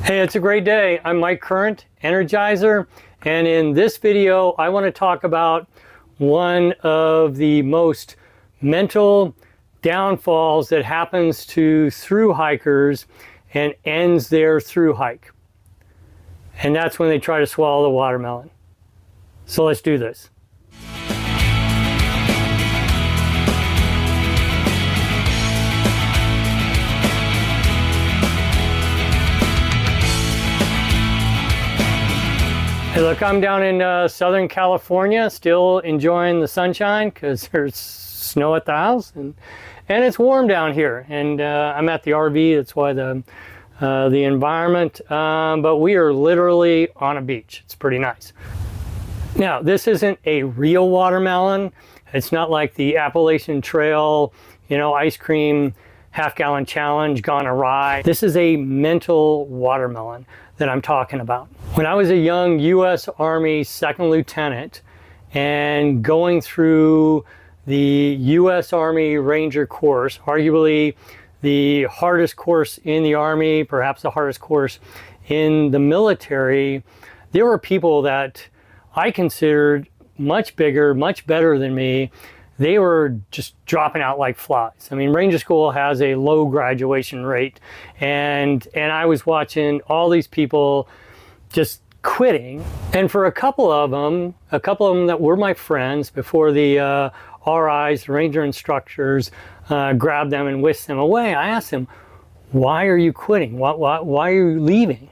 Hey, it's a great day. I'm Mike Current, Energizer, and in this video I want to talk about one of the most mental downfalls that happens to thru hikers and ends their thru hike. And that's when they try to swallow the watermelon. So let's do this. Hey, look, I'm down in Southern California, still enjoying the sunshine because there's snow at the house, and it's warm down here. And I'm at the RV. That's why the environment. But we are literally on a beach. It's pretty nice. Now, this isn't a real watermelon. It's not like the Appalachian Trail, ice cream half-gallon challenge gone awry. This is a mental watermelon that I'm talking about. When I was a young U.S. Army second lieutenant and going through the U.S. Army Ranger course, arguably the hardest course in the Army, perhaps the hardest course in the military, there were people that I considered much bigger, much better than me. They were just dropping out like flies. I mean, Ranger School has a low graduation rate, and I was watching all these people just quitting. And for a couple of them that were my friends before the RIs, the Ranger instructors, grabbed them and whisked them away, I asked them, why are you quitting? Why are you leaving?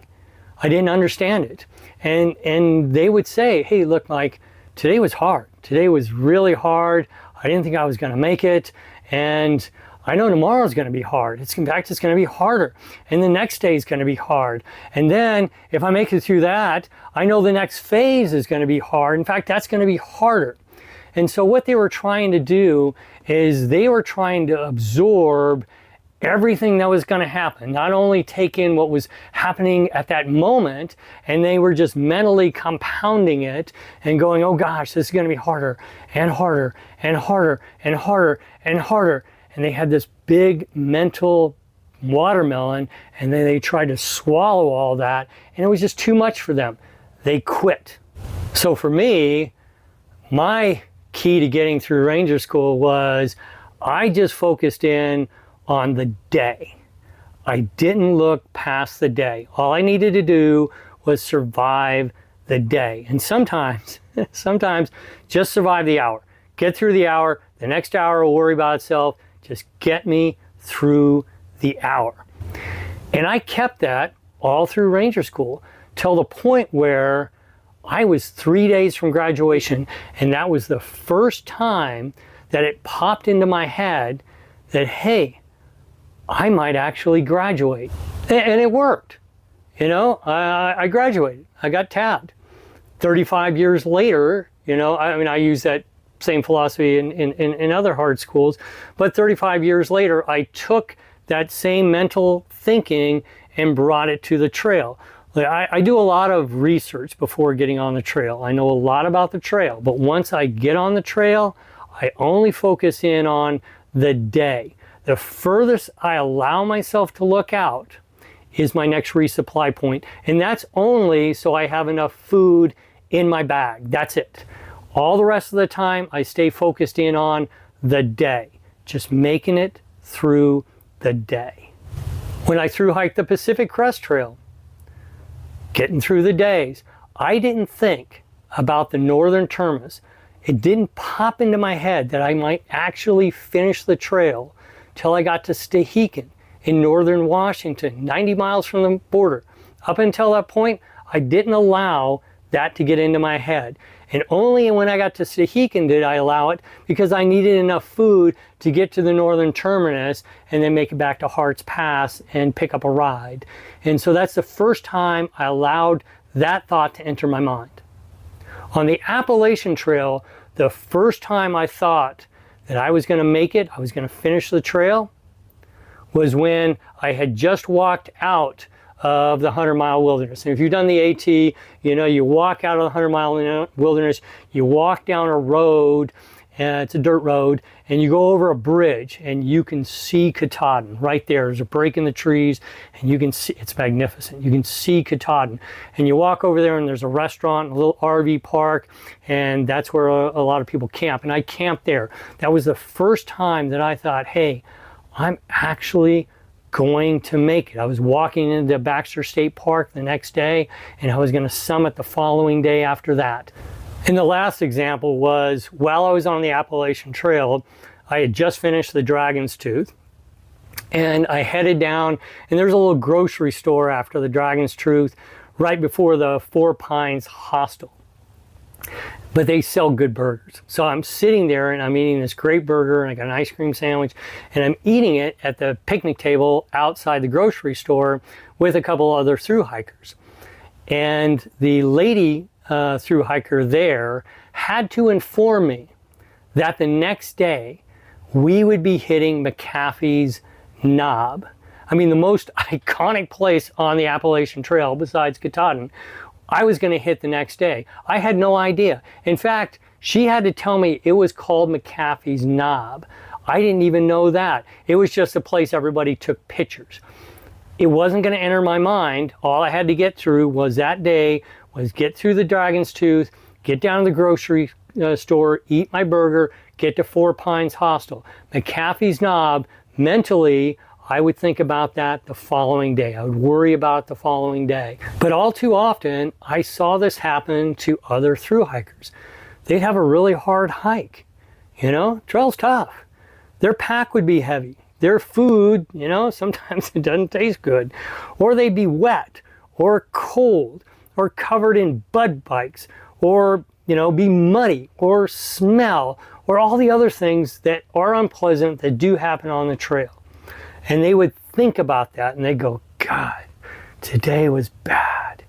I didn't understand it. And they would say, hey, look, Mike, today was hard. Today was really hard. I didn't think I was going to make it, and I know tomorrow's going to be hard. In fact, it's going to be harder, and the next day is going to be hard. And then if I make it through that, I know the next phase is going to be hard. In fact, that's going to be harder. And so what they were trying to do is they were trying to absorb everything that was going to happen, not only take in what was happening at that moment, and they were just mentally compounding it and going, oh gosh, this is going to be harder and harder and harder and harder and harder. And they had this big mental watermelon, and then they tried to swallow all that, and it was just too much for them. They quit. So for me, my key to getting through Ranger School was I just focused in on the day. I didn't look past the day. All I needed to do was survive the day. And sometimes just survive the hour. Get through the hour. The next hour will worry about itself. Just get me through the hour. And I kept that all through Ranger School till the point where I was 3 days from graduation, and that was the first time that it popped into my head that, hey, I might actually graduate. And it worked. I graduated. I got tabbed. 35 years later, I use that same philosophy in other hard schools, but 35 years later, I took that same mental thinking and brought it to the trail. I do a lot of research before getting on the trail. I know a lot about the trail, but once I get on the trail, I only focus in on the day. The furthest I allow myself to look out is my next resupply point. And that's only so I have enough food in my bag. That's it. All the rest of the time, I stay focused in on the day, just making it through the day. When I thru-hiked the Pacific Crest Trail, getting through the days, I didn't think about the northern terminus. It didn't pop into my head that I might actually finish the trail till I got to Thru-hiking in northern Washington, 90 miles from the border. Up until that point, I didn't allow that to get into my head. And only when I got to Thru-hiking did I allow it, because I needed enough food to get to the northern terminus and then make it back to Hart's Pass and pick up a ride. And so that's the first time I allowed that thought to enter my mind. On the Appalachian Trail, the first time I thought that I was going to make it, I was going to finish the trail, was when I had just walked out of the 100-mile wilderness. And if you've done the AT, you walk out of the 100-mile wilderness, you walk down a road, and it's a dirt road, and you go over a bridge and you can see Katahdin right there. There's a break in the trees and you can see, it's magnificent. You can see Katahdin, and you walk over there and there's a restaurant, a little RV park, and that's where a lot of people camp. And I camped there. That was the first time that I thought, hey, I'm actually going to make it. I was walking into Baxter State Park the next day, and I was going to summit the following day after that. And the last example was while I was on the Appalachian Trail, I had just finished the Dragon's Tooth, and I headed down, and there's a little grocery store after the Dragon's Tooth right before the Four Pines Hostel. But they sell good burgers. So I'm sitting there and I'm eating this great burger, and I got an ice cream sandwich, and I'm eating it at the picnic table outside the grocery store with a couple other thru-hikers. And the lady thru-hiker there had to inform me that the next day we would be hitting McAfee's Knob. I mean, the most iconic place on the Appalachian Trail besides Katahdin, I was going to hit the next day. I had no idea. In fact, she had to tell me it was called McAfee's Knob. I didn't even know that. It was just a place everybody took pictures. It wasn't going to enter my mind. All I had to get through was that day was get through the Dragon's Tooth, get down to the grocery store, eat my burger, get to Four Pines Hostel. McAfee's Knob, mentally, I would think about that the following day. I would worry about it the following day. But all too often, I saw this happen to other thru-hikers. They'd have a really hard hike. You know, trail's tough. Their pack would be heavy. Their food, you know, sometimes it doesn't taste good. Or they'd be wet, or cold, or covered in bug bites, or, you know, be muddy, or smell, or all the other things that are unpleasant that do happen on the trail. And they would think about that and they'd go, God, today was bad,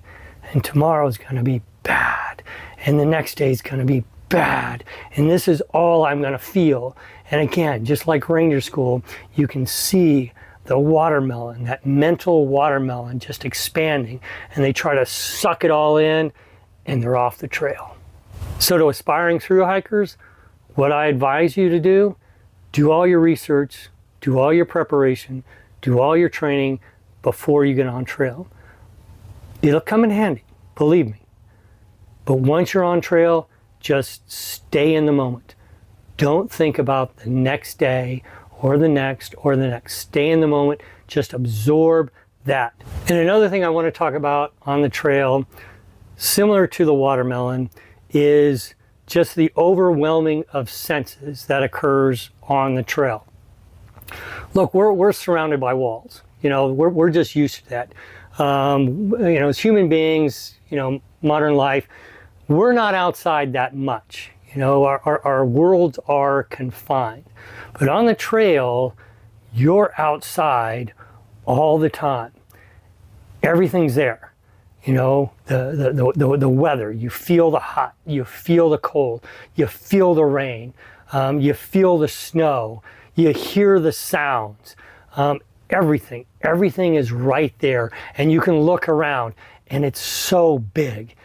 and tomorrow's going to be bad, and the next day's going to be bad, and this is all I'm going to feel. And again, just like ranger school, you can see the watermelon, that mental watermelon just expanding, and they try to suck it all in, and they're off the trail. So to aspiring thru-hikers, what I advise you to do all your research, do all your preparation, do all your training before you get on trail. It'll come in handy, believe me. But once you're on trail, just stay in the moment. Don't think about the next day or the next or the next. Stay in the moment, just absorb that. And another thing I want to talk about on the trail, similar to the watermelon, is just the overwhelming of senses that occurs on the trail. Look, we're surrounded by walls. You know, we're just used to that. You know, as human beings, you know, modern life, we're not outside that much. You know, our worlds are confined. But on the trail, you're outside all the time. Everything's there. You know, the weather, you feel the hot, you feel the cold, you feel the rain, you feel the snow, you hear the sounds. Everything is right there, and you can look around, and it's so big,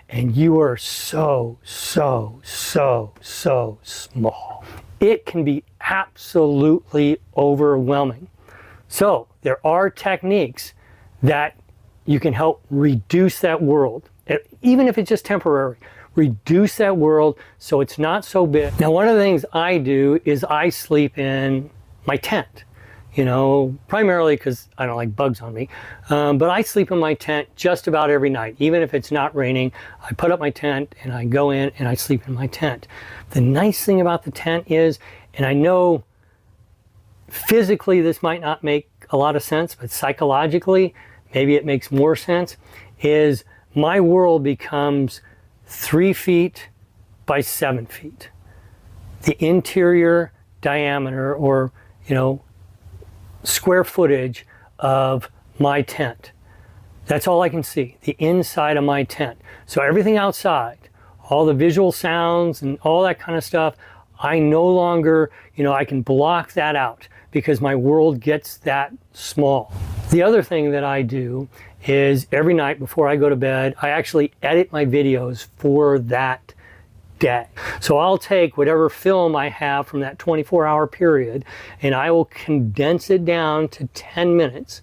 and you are so small. It can be absolutely overwhelming. So there are techniques that you can help reduce that world, even if it's just temporary. Reduce that world so it's not so big. Now, one of the things I do is I sleep in my tent. You know, primarily because I don't like bugs on me, but I sleep in my tent just about every night. Even if it's not raining, I put up my tent and I go in and I sleep in my tent. The nice thing about the tent is, and I know physically this might not make a lot of sense, but psychologically, maybe it makes more sense, is my world becomes 3 feet by 7 feet. The interior diameter, or, you know, square footage of my tent. That's all I can see, the inside of my tent. So everything outside, all the visual sounds and all that kind of stuff, I no longer, you know, I can block that out because my world gets that small. The other thing that I do is every night before I go to bed, I actually edit my videos for that day. So I'll take whatever film I have from that 24-hour period and I will condense it down to 10 minutes.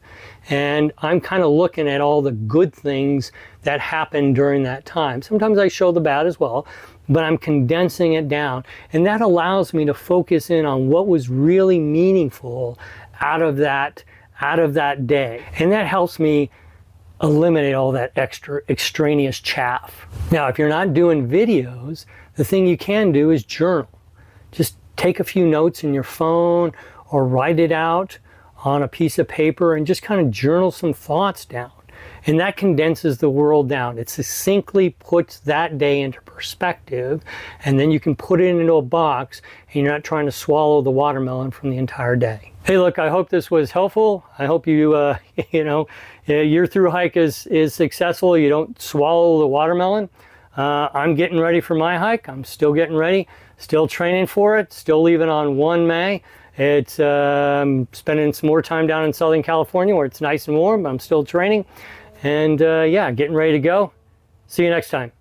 And I'm kind of looking at all the good things that happened during that time. Sometimes I show the bad as well, but I'm condensing it down. And that allows me to focus in on what was really meaningful out of that day. And that helps me eliminate all that extra extraneous chaff. Now, if you're not doing videos, the thing you can do is journal. Just take a few notes in your phone or write it out on a piece of paper and just kind of journal some thoughts down. And that condenses the world down. It succinctly puts that day into perspective, and then you can put it into a box and you're not trying to swallow the watermelon from the entire day. Hey, look, I hope this was helpful. I hope you, your through hike is successful. You don't swallow the watermelon. I'm getting ready for my hike. I'm still getting ready, still training for it, still leaving on 1 May. It's spending some more time down in Southern California where it's nice and warm, but I'm still training. And yeah, getting ready to go. See you next time.